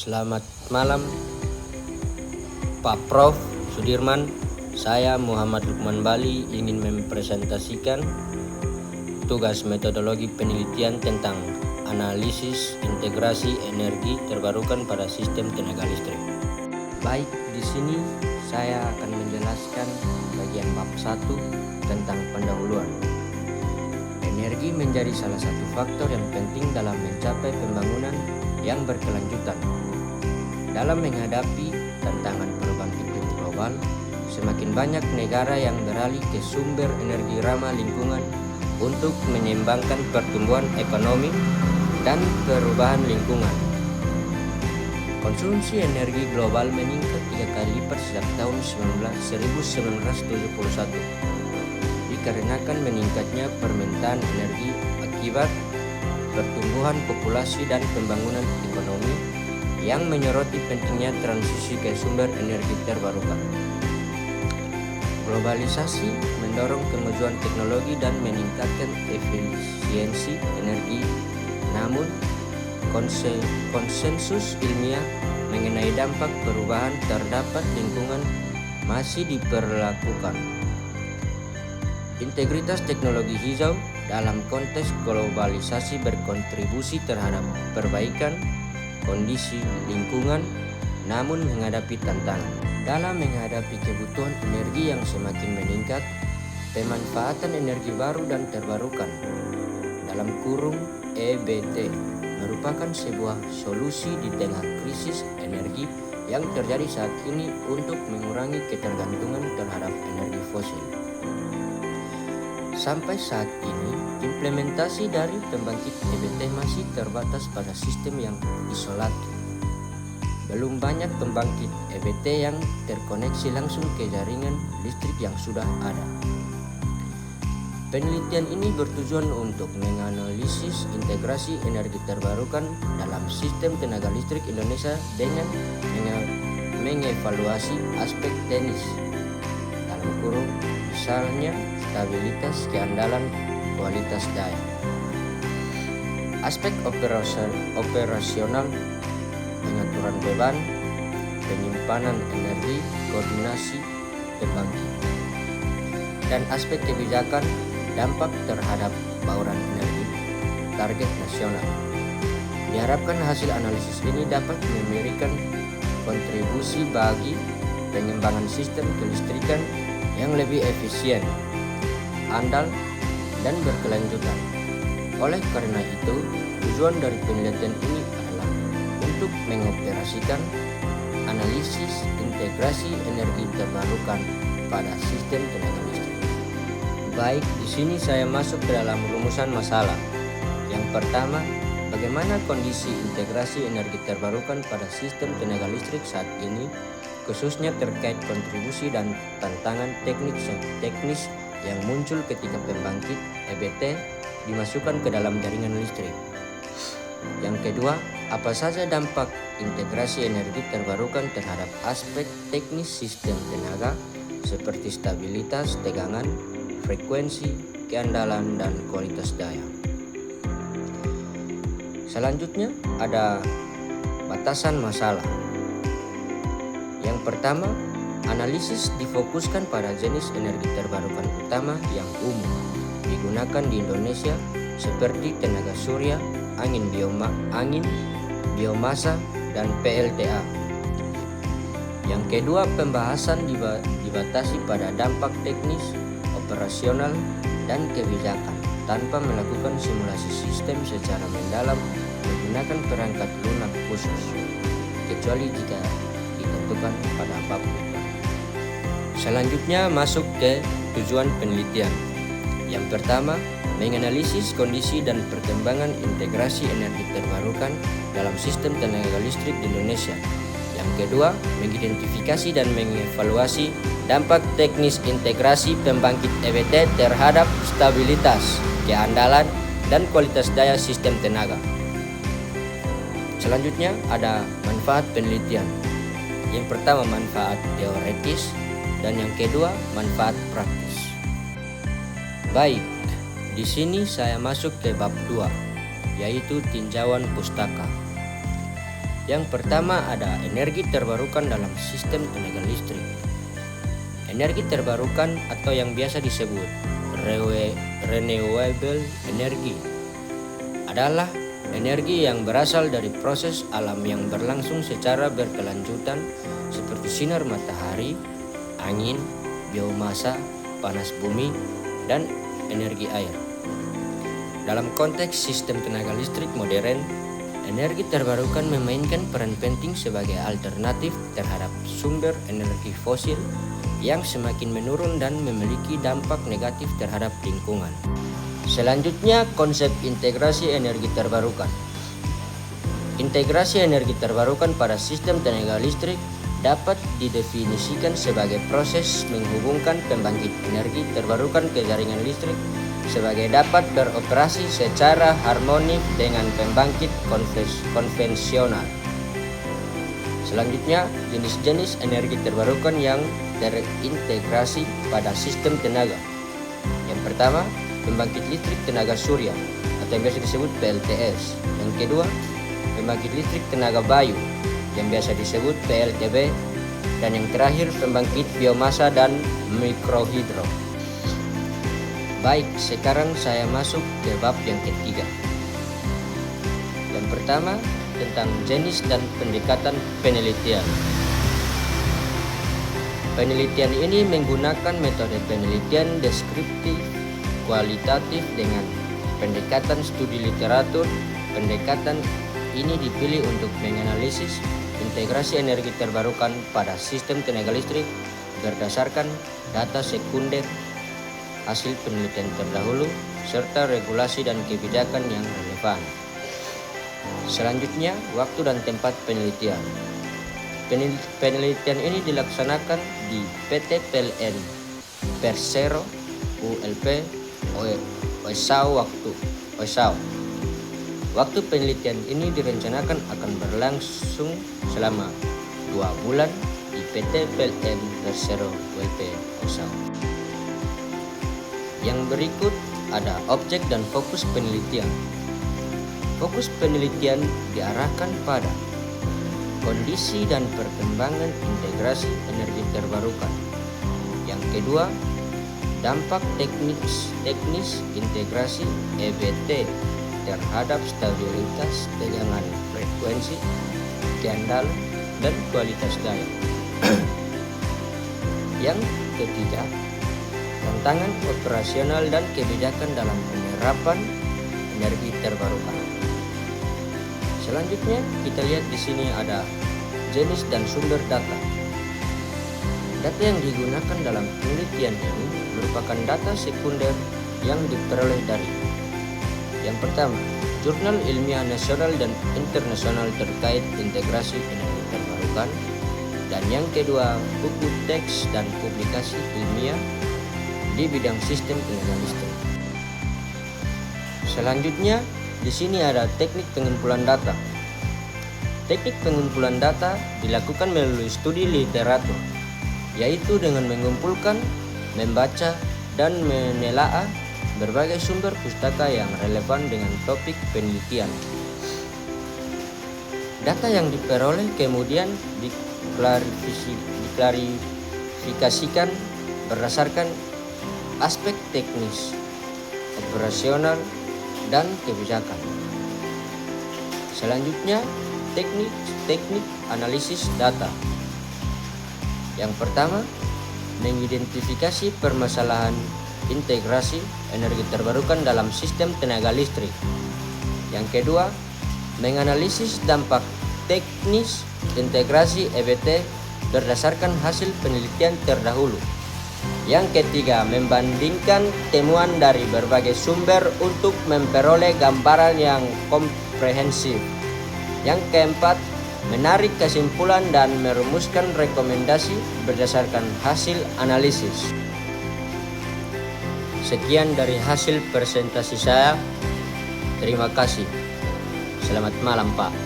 Selamat malam Pak Prof. Sudirman. Saya Muhammad Lukman Bali ingin mempresentasikan tugas metodologi penelitian tentang analisis integrasi energi terbarukan pada sistem tenaga listrik. Baik, di sini saya akan menjelaskan bagian bab 1 tentang pendahuluan. Energi menjadi salah satu faktor yang penting dalam mencapai pembangunan yang berkelanjutan. Dalam menghadapi tantangan perubahan iklim global, semakin banyak negara yang beralih ke sumber energi ramah lingkungan untuk menyeimbangkan pertumbuhan ekonomi dan perubahan lingkungan. Konsumsi energi global meningkat 3 kali lipat sejak tahun 1971 dikarenakan meningkatnya permintaan energi akibat pertumbuhan populasi dan pembangunan ekonomi yang menyoroti pentingnya transisi ke sumber energi terbarukan. Globalisasi mendorong kemajuan teknologi dan meningkatkan efisiensi energi, namun konsensus ilmiah mengenai dampak perubahan terhadap lingkungan masih diperlakukan. Integritas teknologi hijau dalam konteks globalisasi berkontribusi terhadap perbaikan kondisi lingkungan, namun menghadapi tantangan. Dalam menghadapi kebutuhan energi yang semakin meningkat, pemanfaatan energi baru dan terbarukan dalam kurung EBT merupakan sebuah solusi di tengah krisis energi yang terjadi saat ini untuk mengurangi ketergantungan terhadap energi fosil. Sampai saat ini, implementasi dari pembangkit EBT masih terbatas pada sistem yang isolatif. Belum banyak pembangkit EBT yang terkoneksi langsung ke jaringan listrik yang sudah ada. Penelitian ini bertujuan untuk menganalisis integrasi energi terbarukan dalam sistem tenaga listrik Indonesia dengan mengevaluasi aspek teknis, dalam kurung misalnya stabilitas, keandalan, kualitas daya. Aspek operasional, pengaturan beban, penyimpanan energi, koordinasi pembangkit. Dan aspek kebijakan, dampak terhadap bauran energi, target nasional. Diharapkan hasil analisis ini dapat memberikan kontribusi bagi pengembangan sistem kelistrikan yang lebih efisien, andal, dan berkelanjutan. Oleh karena itu, tujuan dari penelitian ini adalah untuk mengoperasikan analisis integrasi energi terbarukan pada sistem tenaga listrik. Baik, di sini saya masuk ke dalam rumusan masalah. Yang pertama, bagaimana kondisi integrasi energi terbarukan pada sistem tenaga listrik saat ini, khususnya terkait kontribusi dan tantangan teknis yang muncul ketika pembangkit EBT dimasukkan ke dalam jaringan listrik. Yang kedua, apa saja dampak integrasi energi terbarukan terhadap aspek teknis sistem tenaga seperti stabilitas, tegangan, frekuensi, keandalan, dan kualitas daya. Selanjutnya ada batasan masalah. Yang pertama, analisis difokuskan pada jenis energi terbarukan utama yang umum digunakan di Indonesia seperti tenaga surya, angin biomasa, dan PLTA. Yang kedua, pembahasan dibatasi pada dampak teknis, operasional, dan kebijakan tanpa melakukan simulasi sistem secara mendalam menggunakan perangkat lunak khusus, kecuali jika ditentukan pada bab. Selanjutnya masuk ke tujuan penelitian. Yang pertama, menganalisis kondisi dan perkembangan integrasi energi terbarukan dalam sistem tenaga listrik di Indonesia. Yang kedua, mengidentifikasi dan mengevaluasi dampak teknis integrasi pembangkit EBT terhadap stabilitas, keandalan, dan kualitas daya sistem tenaga. Selanjutnya ada manfaat penelitian. Yang pertama, manfaat teoretis, dan yang kedua, manfaat praktis. Baik, di sini saya masuk ke bab 2, yaitu tinjauan pustaka. Yang pertama ada energi terbarukan dalam sistem tenaga listrik. Energi terbarukan atau yang biasa disebut renewable energy adalah energi yang berasal dari proses alam yang berlangsung secara berkelanjutan seperti sinar matahari, angin, biomasa, panas bumi, dan energi air. Dalam konteks sistem tenaga listrik modern, energi terbarukan memainkan peran penting sebagai alternatif terhadap sumber energi fosil yang semakin menurun dan memiliki dampak negatif terhadap lingkungan. Selanjutnya, konsep integrasi energi terbarukan. Integrasi energi terbarukan pada sistem tenaga listrik dapat didefinisikan sebagai proses menghubungkan pembangkit energi terbarukan ke jaringan listrik sebagai dapat beroperasi secara harmonis dengan pembangkit konvensional. Selanjutnya, jenis-jenis energi terbarukan yang terintegrasi pada sistem tenaga. Yang pertama, pembangkit listrik tenaga surya atau yang biasa disebut PLTS. Yang kedua, pembangkit listrik tenaga bayu yang biasa disebut PLTB. Dan yang terakhir, pembangkit biomasa dan mikrohidro. Baik, sekarang saya masuk ke bab yang ketiga. Yang pertama, tentang jenis dan pendekatan penelitian. Penelitian ini menggunakan metode penelitian deskriptif kualitatif dengan pendekatan studi literatur. Pendekatan ini dipilih untuk menganalisis integrasi energi terbarukan pada sistem tenaga listrik berdasarkan data sekunder, hasil penelitian terdahulu, serta regulasi dan kebijakan yang relevan. Selanjutnya, waktu dan tempat penelitian. Penelitian ini dilaksanakan di PT PLN Persero ULP Oesau. Waktu penelitian ini direncanakan akan berlangsung selama 2 bulan di PT PLN Persero ULP Oesau. Yang berikut ada objek dan fokus penelitian. Fokus penelitian diarahkan pada kondisi dan perkembangan integrasi energi terbarukan. Yang kedua, dampak teknis integrasi EBT terhadap stabilitas tegangan frekuensi, keandalan, dan kualitas daya. Yang ketiga, tantangan operasional dan kebijakan dalam penerapan energi terbarukan. Selanjutnya, kita lihat di sini ada jenis dan sumber data. Data yang digunakan dalam penelitian ini merupakan data sekunder yang diperoleh dari yang pertama, jurnal ilmiah nasional dan internasional terkait integrasi energi terbarukan, dan yang kedua, buku teks dan publikasi ilmiah di bidang sistem tenaga listrik. Selanjutnya, di sini ada teknik pengumpulan data. Teknik pengumpulan data dilakukan melalui studi literatur, yaitu dengan mengumpulkan, membaca, dan menelaah berbagai sumber pustaka yang relevan dengan topik penelitian. Data yang diperoleh kemudian diklarifikasikan berdasarkan aspek teknis, operasional, dan kebijakan. Selanjutnya, teknik analisis data. Yang pertama, mengidentifikasi permasalahan integrasi energi terbarukan dalam sistem tenaga listrik. Yang kedua, menganalisis dampak teknis integrasi EBT berdasarkan hasil penelitian terdahulu. Yang ketiga, membandingkan temuan dari berbagai sumber untuk memperoleh gambaran yang komprehensif. Yang keempat, menarik kesimpulan dan merumuskan rekomendasi berdasarkan hasil analisis. Sekian dari hasil presentasi saya. Terima kasih. Selamat malam, Pak.